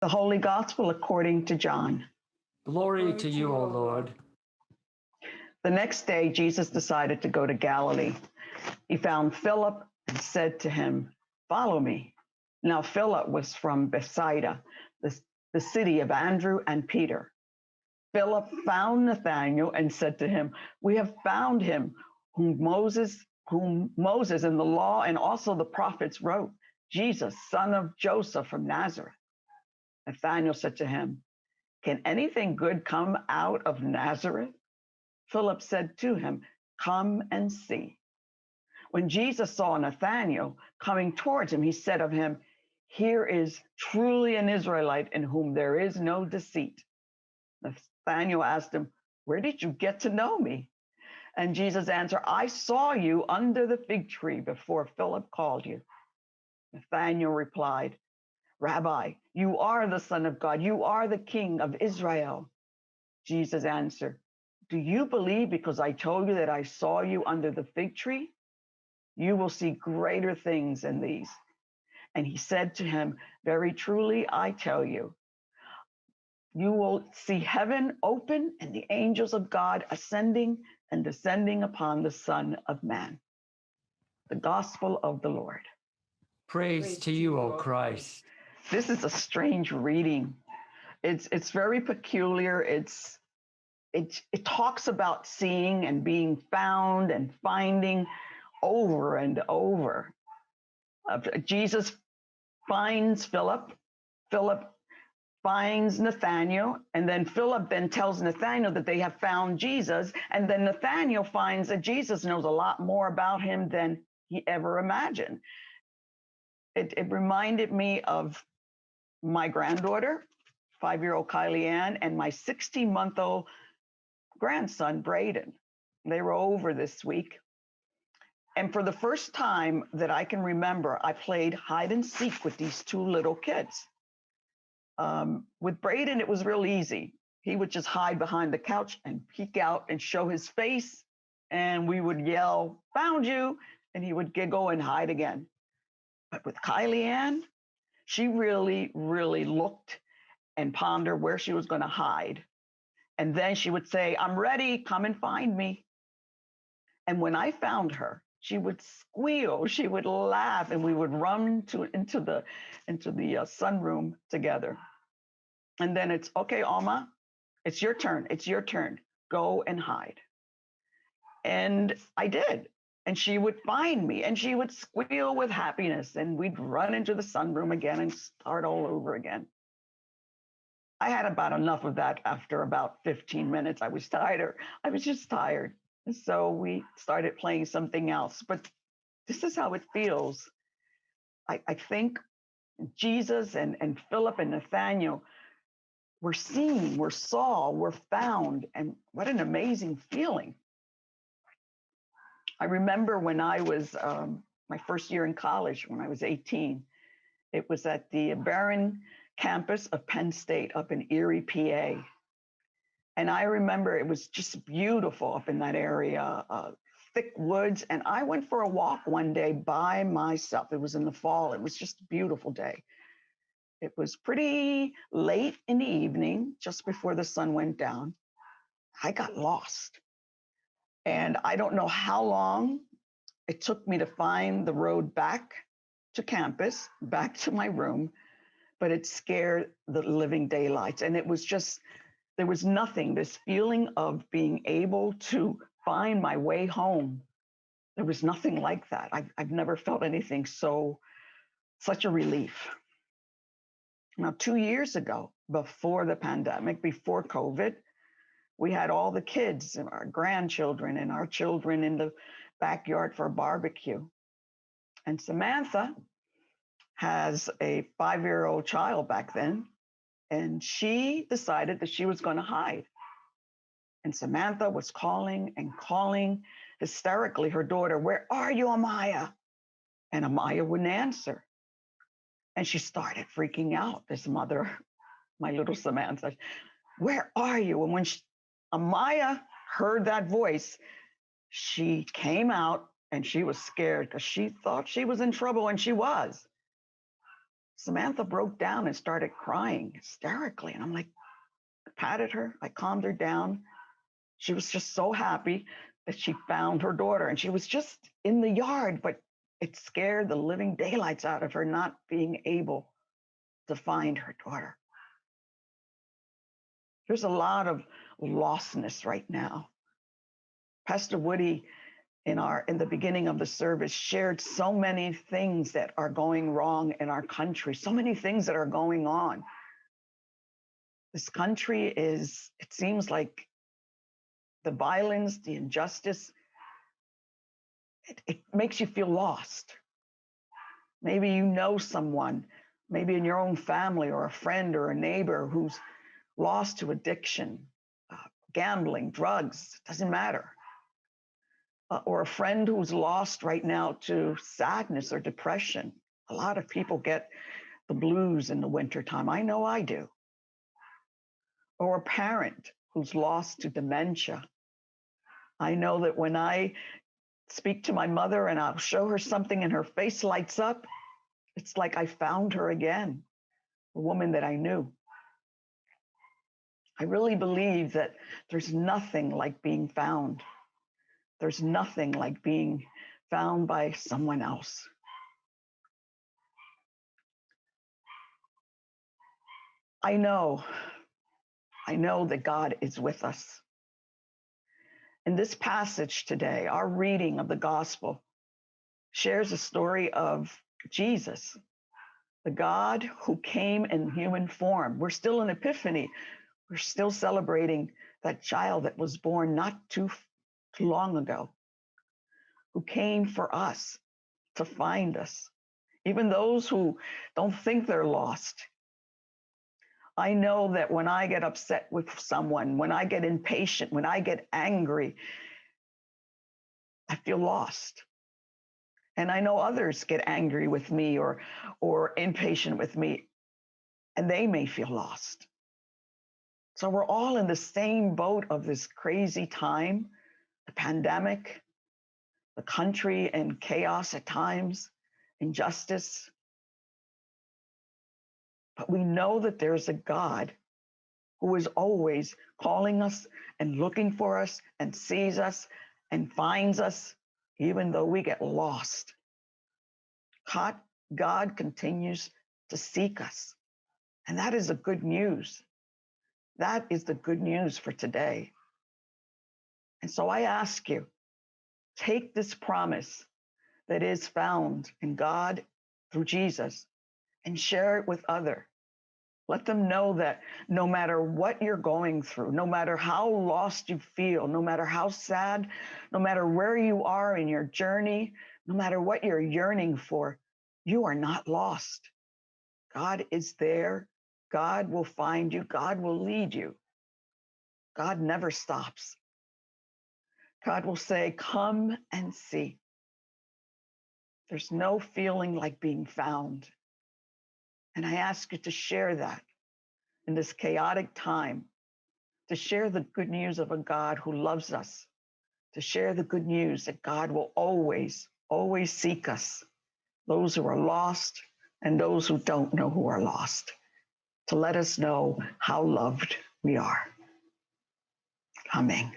The Holy Gospel according to John. Glory to you, O Lord. The next day, Jesus decided to go to Galilee. He found Philip and said to him, "Follow me." Now, Philip was from Bethsaida, the city of Andrew and Peter. Philip found Nathanael and said to him, "We have found him whom Moses in the law and also the prophets wrote, Jesus, son of Joseph from Nazareth." Nathanael said to him, "Can anything good come out of Nazareth?" Philip said to him, "Come and see." When Jesus saw Nathanael coming towards him, he said of him, "Here is truly an Israelite in whom there is no deceit." Nathanael asked him, "Where did you get to know me?" And Jesus answered, "I saw you under the fig tree before Philip called you." Nathanael replied, "Rabbi, you are the Son of God. You are the King of Israel." Jesus answered, "Do you believe because I told you that I saw you under the fig tree? You will see greater things than these." And he said to him, "Very truly, I tell you, you will see heaven open and the angels of God ascending and descending upon the Son of Man." The Gospel of the Lord. Praise to you, O Christ. This is a strange reading. It's very peculiar. It talks about seeing and being found and finding over and over. Jesus finds Philip. Philip finds Nathanael, and then Philip then tells Nathanael that they have found Jesus, and then Nathanael finds that Jesus knows a lot more about him than he ever imagined. It reminded me of my granddaughter, 5-year-old Kylie Ann, and my 16-month-old grandson, Braden. They were over this week. And for the first time that I can remember, I played hide and seek with these two little kids. With Braden, it was real easy. He would just hide behind the couch and peek out and show his face. And we would yell, "Found you." And he would giggle and hide again. But with Kylie Ann, she really, really looked and pondered where she was going to hide. And then she would say, "I'm ready, come and find me." And when I found her, she would squeal, she would laugh, and we would run into the sunroom together. And then it's, "Okay, Alma, it's your turn. It's your turn. Go and hide." And I did. And she would find me and she would squeal with happiness, and we'd run into the sunroom again and start all over again. I had about enough of that after about 15 minutes. I was tired. I was just tired. And so we started playing something else. But this is how it feels. I think Jesus and Philip and Nathanael were seen, were saw, were found. And what an amazing feeling. I remember when I was my first year in college, when I was 18, it was at the Barron campus of Penn State up in Erie, PA. And I remember it was just beautiful up in that area, thick woods. And I went for a walk one day by myself. It was in the fall. It was just a beautiful day. It was pretty late in the evening, just before the sun went down. I got lost. And I don't know how long it took me to find the road back to campus, back to my room, but it scared the living daylights. And it was just, there was nothing, this feeling of being able to find my way home. There was nothing like that. I've never felt anything such a relief. Now, 2 years ago, before the pandemic, before COVID, we had all the kids and our grandchildren and our children in the backyard for a barbecue. And Samantha has a 5-year-old child back then, and she decided that she was going to hide. And Samantha was calling and calling hysterically her daughter, "Where are you, Amaya?" And Amaya wouldn't answer. And she started freaking out, this mother, my little Samantha, "Where are you?" And when Amaya heard that voice, she came out and she was scared because she thought she was in trouble, and she was. Samantha broke down and started crying hysterically. And I'm like, I patted her, I calmed her down. She was just so happy that she found her daughter. And she was just in the yard, but it scared the living daylights out of her not being able to find her daughter. There's a lot of lostness right now. Pastor Woody in the beginning of the service shared so many things that are going wrong in our country, so many things that are going on. This country is, it seems like the violence, the injustice, it makes you feel lost. Maybe you know someone, maybe in your own family or a friend or a neighbor who's lost to addiction, gambling, drugs, doesn't matter. Or a friend who's lost right now to sadness or depression. A lot of people get the blues in the wintertime. I know I do. Or a parent who's lost to dementia. I know that when I speak to my mother and I'll show her something and her face lights up, it's like I found her again, a woman that I knew. I really believe that there's nothing like being found. There's nothing like being found by someone else. I know that God is with us. In this passage today, our reading of the gospel shares a story of Jesus, the God who came in human form. We're still in Epiphany. We're still celebrating that child that was born not too long ago, who came for us to find us, even those who don't think they're lost. I know that when I get upset with someone, when I get impatient, when I get angry, I feel lost. And I know others get angry with me or impatient with me, and they may feel lost. So we're all in the same boat of this crazy time, the pandemic, the country in chaos at times, injustice. But we know that there's a God who is always calling us and looking for us and sees us and finds us, even though we get lost. God continues to seek us. And that is the good news. That is the good news for today. And so I ask you, take this promise that is found in God through Jesus and share it with others. Let them know that no matter what you're going through, no matter how lost you feel, no matter how sad, no matter where you are in your journey, no matter what you're yearning for, you are not lost. God is there. God will find you. God will lead you. God never stops. God will say, come and see. There's no feeling like being found. And I ask you to share that in this chaotic time, to share the good news of a God who loves us, to share the good news that God will always, always seek us, those who are lost and those who don't know who are lost, to let us know how loved we are. Amen.